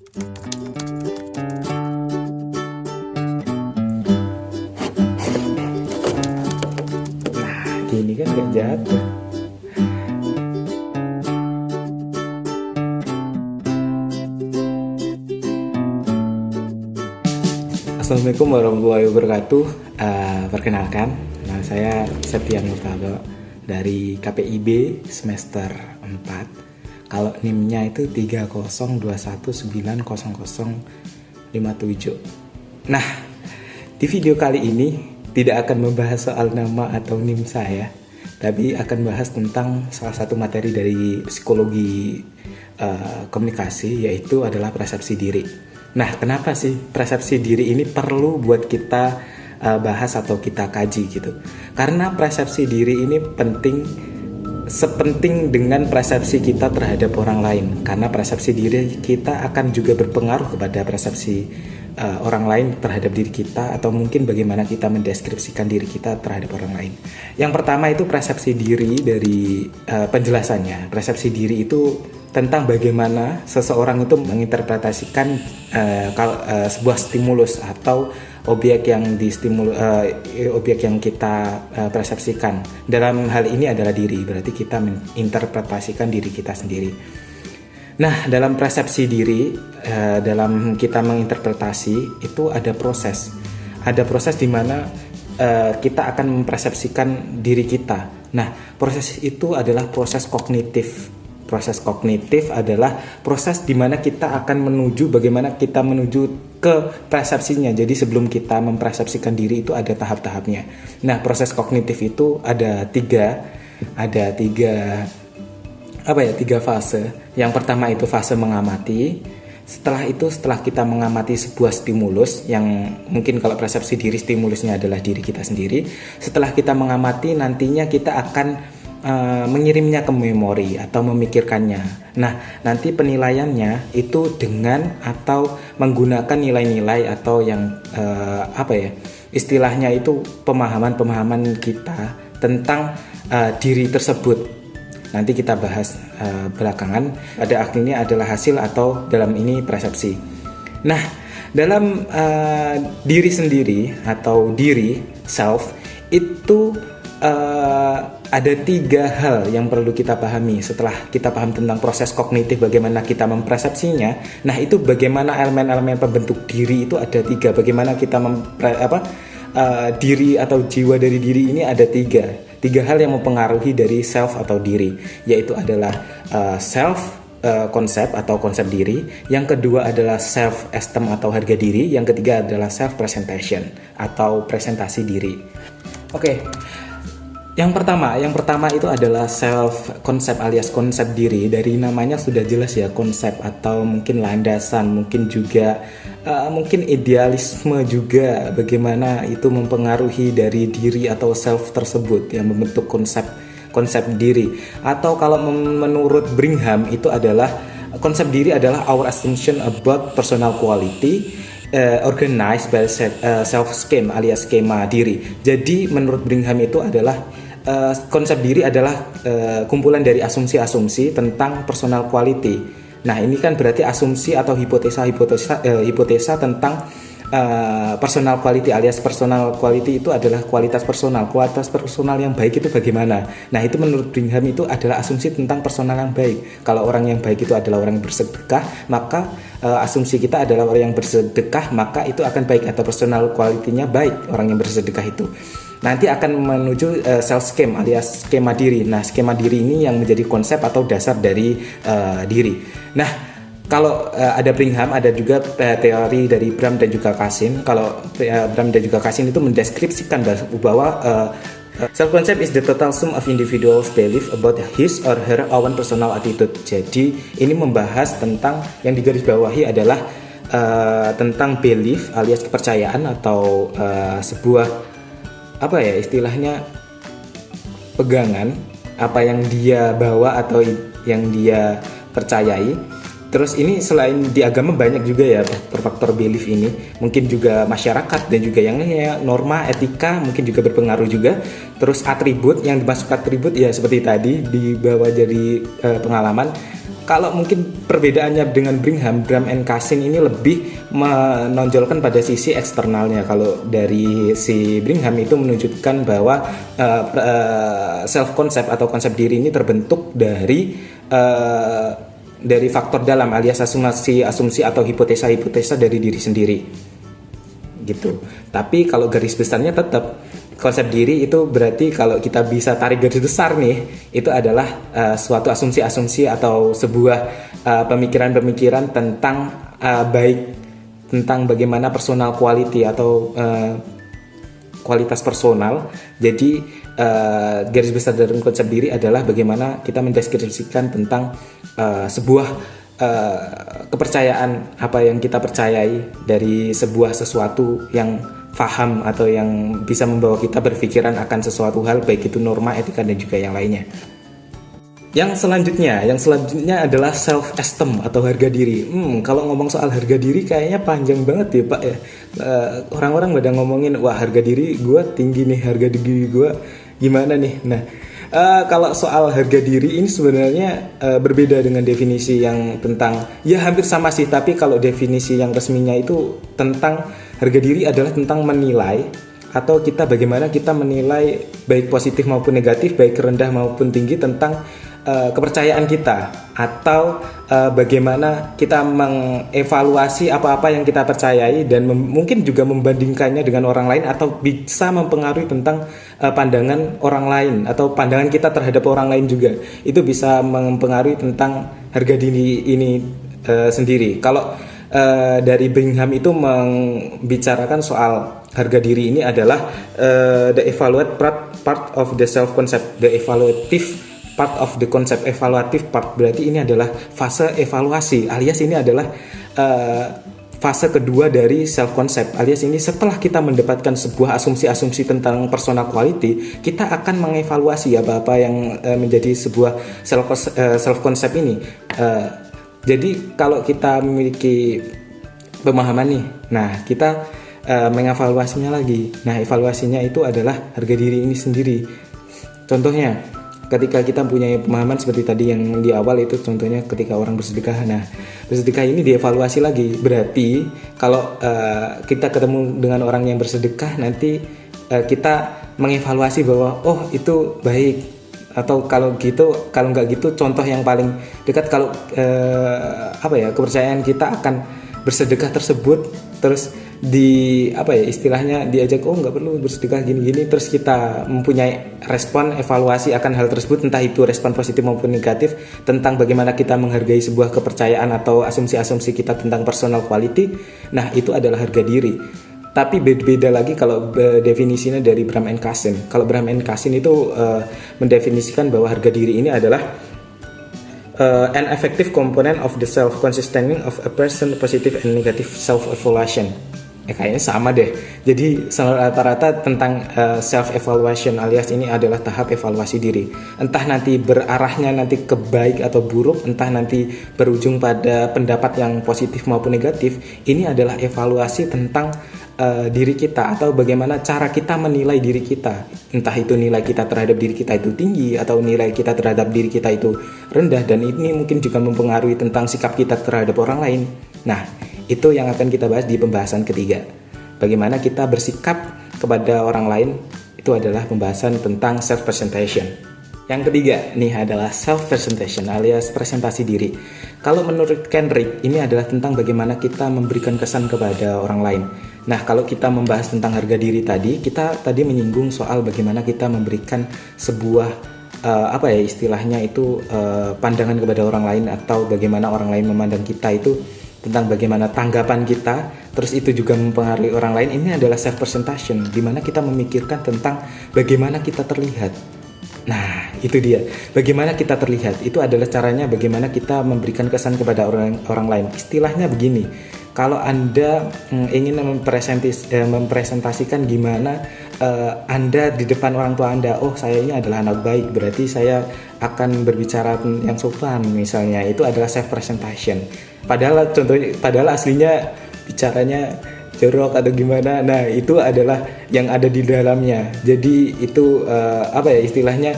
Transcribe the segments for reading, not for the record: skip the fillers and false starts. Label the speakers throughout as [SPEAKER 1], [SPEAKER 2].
[SPEAKER 1] Gini kan gak jatuh. Assalamualaikum warahmatullahi wabarakatuh. Perkenalkan, nama saya Septian Murtado dari KPIB semester 4. Kalau NIM-nya itu 302190057. Nah, di video kali ini tidak akan membahas soal nama atau NIM saya, tapi akan bahas tentang salah satu materi dari psikologi komunikasi, yaitu adalah persepsi diri. Nah, kenapa sih persepsi diri ini perlu buat kita bahas atau kita kaji gitu? Karena persepsi diri ini penting, sepenting dengan persepsi kita terhadap orang lain. Karena persepsi diri kita akan juga berpengaruh kepada persepsi orang lain terhadap diri kita, atau mungkin bagaimana kita mendeskripsikan diri kita terhadap orang lain. Yang pertama itu persepsi diri. Dari penjelasannya, persepsi diri itu tentang bagaimana seseorang itu menginterpretasikan sebuah stimulus atau objek yang objek yang kita persepsikan. Dalam hal ini adalah diri, berarti kita menginterpretasikan diri kita sendiri. Nah, dalam persepsi diri, dalam kita menginterpretasi itu ada proses di mana kita akan mempersepsikan diri kita. Nah, proses itu adalah proses kognitif. Proses kognitif adalah proses di mana kita akan menuju, bagaimana kita menuju ke persepsinya. Jadi sebelum kita mempersepsikan diri itu ada tahap-tahapnya. Nah, proses kognitif itu ada tiga fase. Yang pertama itu fase mengamati. Setelah itu, setelah kita mengamati sebuah stimulus, yang mungkin kalau persepsi diri stimulusnya adalah diri kita sendiri. Setelah kita mengamati, nantinya kita akan mengirimnya ke memori atau memikirkannya. Nah, nanti penilaiannya itu dengan atau menggunakan nilai-nilai atau yang istilahnya itu pemahaman kita tentang diri tersebut. Nanti kita bahas belakangan. Pada akhirnya adalah hasil atau dalam ini persepsi. Nah, dalam diri sendiri atau diri self itu ada tiga hal yang perlu kita pahami. Setelah kita paham tentang proses kognitif, bagaimana kita mempersepsinya. Nah, itu bagaimana elemen-elemen pembentuk diri itu ada tiga. Bagaimana kita diri atau jiwa dari diri ini ada tiga hal yang mempengaruhi dari self atau diri, yaitu adalah self konsep atau konsep diri. Yang kedua adalah self esteem atau harga diri. Yang ketiga adalah self presentation atau presentasi diri. Oke. Yang pertama itu adalah self konsep alias konsep diri. Dari namanya sudah jelas ya, konsep atau mungkin landasan, mungkin juga mungkin idealisme juga, bagaimana itu mempengaruhi dari diri atau self tersebut yang membentuk konsep diri. Atau kalau menurut Brigham itu adalah konsep diri adalah our assumption about personal quality organized by self scheme alias skema diri. Jadi menurut Brigham itu adalah konsep diri adalah kumpulan dari asumsi-asumsi tentang personal quality. Nah, ini kan berarti asumsi atau hipotesa tentang personal quality alias personal quality itu adalah kualitas personal yang baik itu bagaimana. Nah, itu menurut Brigham itu adalah asumsi tentang personal yang baik. Kalau orang yang baik itu adalah orang yang bersedekah, maka asumsi kita adalah orang yang bersedekah, maka itu akan baik atau personal quality-nya baik orang yang bersedekah itu. Nanti akan menuju self scheme alias skema diri. Nah, skema diri ini yang menjadi konsep atau dasar dari diri. Nah, kalau ada Brigham, ada juga teori dari Bram dan juga Kasim. Kalau Bram dan juga Kasim itu mendeskripsikan bahwa self concept is the total sum of individual's belief about his or her own personal attitude. Jadi ini membahas tentang yang digarisbawahi adalah tentang belief alias kepercayaan atau sebuah istilahnya pegangan, apa yang dia bawa atau yang dia percayai. Terus ini selain di agama banyak juga ya faktor belief ini, mungkin juga masyarakat dan juga yang norma etika mungkin juga berpengaruh juga. Terus atribut, yang dimasuk atribut ya seperti tadi dibawa jadi pengalaman. Kalau mungkin perbedaannya dengan Brigham, Bram and Cassin ini lebih menonjolkan pada sisi eksternalnya. Kalau dari si Brigham itu menunjukkan bahwa self concept atau konsep diri ini terbentuk dari faktor dalam, alias asumsi atau hipotesa dari diri sendiri gitu. Tapi kalau garis besarnya tetap konsep diri itu berarti kalau kita bisa tarik garis besar nih, itu adalah suatu asumsi atau sebuah pemikiran tentang baik tentang bagaimana personal quality atau kualitas personal. Jadi garis besar dari konsep diri adalah bagaimana kita mendeskripsikan tentang sebuah kepercayaan, apa yang kita percayai dari sebuah sesuatu yang faham atau yang bisa membawa kita berpikiran akan sesuatu hal, baik itu norma, etika, dan juga yang lainnya. Yang selanjutnya adalah self esteem atau harga diri. Kalau ngomong soal harga diri kayaknya panjang banget ya Pak ya. Orang-orang pada ngomongin, wah harga diri gue tinggi nih, harga diri gue gimana nih. Nah, kalau soal harga diri ini sebenarnya berbeda dengan definisi yang tentang, ya hampir sama sih, tapi kalau definisi yang resminya itu tentang harga diri adalah tentang menilai, atau bagaimana kita menilai baik positif maupun negatif, baik rendah maupun tinggi tentang kepercayaan kita, atau bagaimana kita mengevaluasi apa-apa yang kita percayai dan mungkin juga membandingkannya dengan orang lain, atau bisa mempengaruhi tentang pandangan orang lain atau pandangan kita terhadap orang lain juga. Itu bisa mempengaruhi tentang harga diri ini sendiri. Kalau dari Brigham itu membicarakan soal harga diri ini adalah the evaluate part of the self concept, the evaluative part of the concept. Evaluative part berarti ini adalah fase evaluasi, alias ini adalah fase kedua dari self concept, alias ini setelah kita mendapatkan sebuah asumsi tentang personal quality, kita akan mengevaluasi apa-apa yang menjadi sebuah self concept ini. Jadi kalau kita memiliki pemahaman nih, nah kita mengevaluasinya lagi. Nah, evaluasinya itu adalah harga diri ini sendiri. Contohnya, ketika kita punya pemahaman seperti tadi yang di awal itu, contohnya ketika orang bersedekah. Nah, bersedekah ini dievaluasi lagi. Berarti kalau kita ketemu dengan orang yang bersedekah, nanti kita mengevaluasi bahwa oh itu baik. Atau kalau nggak gitu, contoh yang paling dekat, kalau kepercayaan kita akan bersedekah tersebut, terus istilahnya diajak, oh nggak perlu bersedekah gini-gini, terus kita mempunyai respon evaluasi akan hal tersebut, entah itu respon positif maupun negatif, tentang bagaimana kita menghargai sebuah kepercayaan atau asumsi kita tentang personal quality. Nah, itu adalah harga diri. Tapi beda lagi kalau definisinya dari Bram and Cassin. Kalau Bram and Cassin itu mendefinisikan bahwa harga diri ini adalah an effective component of the self consisting of a person positive and negative self evaluation. Kayaknya sama deh. Jadi rata-rata tentang self evaluation, alias ini adalah tahap evaluasi diri. Entah nanti berarahnya nanti ke baik atau buruk, entah nanti berujung pada pendapat yang positif maupun negatif. Ini adalah evaluasi tentang diri kita, atau bagaimana cara kita menilai diri kita. Entah itu nilai kita terhadap diri kita itu tinggi, atau nilai kita terhadap diri kita itu rendah. Dan ini mungkin juga mempengaruhi tentang sikap kita terhadap orang lain. Nah, itu yang akan kita bahas di pembahasan ketiga. Bagaimana kita bersikap kepada orang lain, itu adalah pembahasan tentang self-presentation. Yang ketiga nih adalah self-presentation, alias presentasi diri. Kalau menurut Kendrick, ini adalah tentang bagaimana kita memberikan kesan kepada orang lain. Nah, kalau kita membahas tentang harga diri tadi, kita tadi menyinggung soal bagaimana kita memberikan sebuah istilahnya itu pandangan kepada orang lain, atau bagaimana orang lain memandang kita, itu tentang bagaimana tanggapan kita, terus itu juga mempengaruhi orang lain. Ini adalah self presentation, di mana kita memikirkan tentang bagaimana kita terlihat. Nah, itu dia. Bagaimana kita terlihat, itu adalah caranya bagaimana kita memberikan kesan kepada orang lain. Istilahnya begini, kalau Anda ingin mempresentasikan gimana Anda di depan orang tua Anda, oh saya ini adalah anak baik, berarti saya akan berbicara yang sopan misalnya, itu adalah self presentation. Padahal aslinya bicaranya jorok atau gimana. Nah, itu adalah yang ada di dalamnya. Jadi itu istilahnya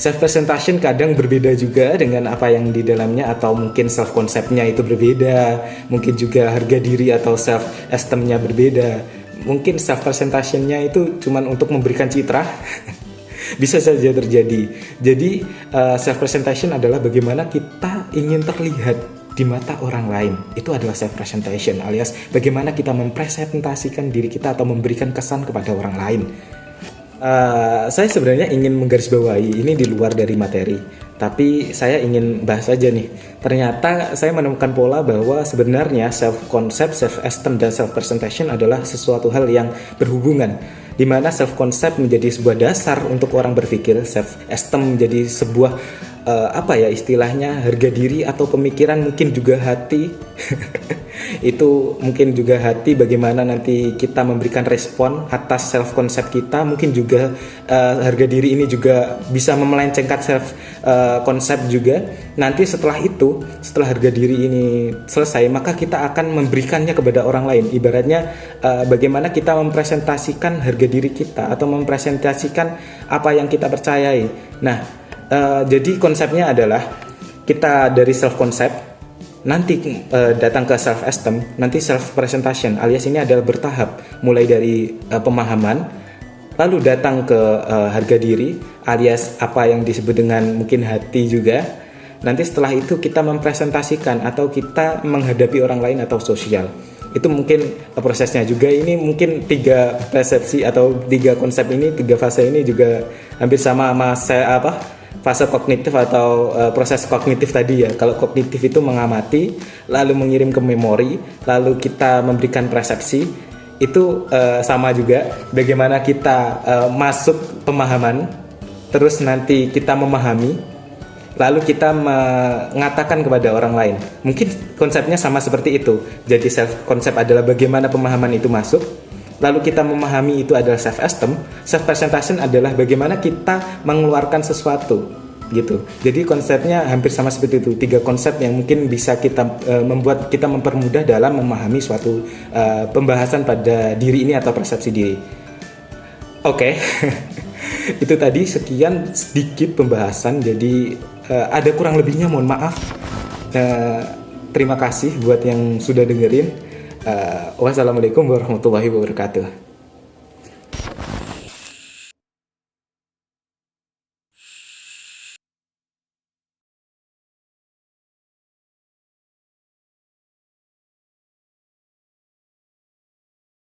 [SPEAKER 1] Self presentation kadang berbeda juga dengan apa yang di dalamnya, atau mungkin self konsepnya itu berbeda, mungkin juga harga diri atau self esteemnya berbeda. Mungkin self presentationnya itu cuman untuk memberikan citra. Bisa saja terjadi. Jadi self presentation adalah bagaimana kita ingin terlihat di mata orang lain. Itu adalah self presentation, alias bagaimana kita mempresentasikan diri kita atau memberikan kesan kepada orang lain. Saya sebenarnya ingin menggarisbawahi ini di luar dari materi, tapi saya ingin bahas aja nih. Ternyata saya menemukan pola bahwa sebenarnya self concept, self esteem, dan self presentation adalah sesuatu hal yang berhubungan, di mana self concept menjadi sebuah dasar untuk orang berpikir, self esteem menjadi sebuah istilahnya harga diri atau pemikiran, mungkin juga hati. Itu mungkin juga hati, bagaimana nanti kita memberikan respon atas self concept kita. Mungkin juga harga diri ini juga bisa memelencengkan self concept juga. Nanti setelah itu, setelah harga diri ini selesai, maka kita akan memberikannya kepada orang lain. Ibaratnya bagaimana kita mempresentasikan harga diri kita atau mempresentasikan apa yang kita percayai. Nah, jadi konsepnya adalah kita dari self concept nanti datang ke self esteem, nanti self presentation, alias ini adalah bertahap, mulai dari pemahaman, lalu datang ke harga diri, alias apa yang disebut dengan mungkin hati juga. Nanti setelah itu kita mempresentasikan atau kita menghadapi orang lain atau sosial. Itu mungkin prosesnya juga. Ini mungkin 3 persepsi atau 3 konsep ini, 3 fase ini juga hampir sama fase kognitif atau proses kognitif tadi ya. Kalau kognitif itu mengamati, lalu mengirim ke memori, lalu kita memberikan persepsi. Itu sama juga bagaimana kita masuk pemahaman, terus nanti kita memahami, lalu kita mengatakan kepada orang lain. Mungkin konsepnya sama seperti itu. Jadi self konsep adalah bagaimana pemahaman itu masuk, lalu kita memahami, itu adalah self esteem. Self presentation adalah bagaimana kita mengeluarkan sesuatu gitu. Jadi konsepnya hampir sama seperti itu. 3 konsep yang mungkin bisa kita membuat kita mempermudah dalam memahami suatu pembahasan pada diri ini atau persepsi diri. Oke. Itu tadi sekian sedikit pembahasan. Jadi ada kurang lebihnya mohon maaf. Terima kasih buat yang sudah dengerin. Wassalamualaikum warahmatullahi wabarakatuh.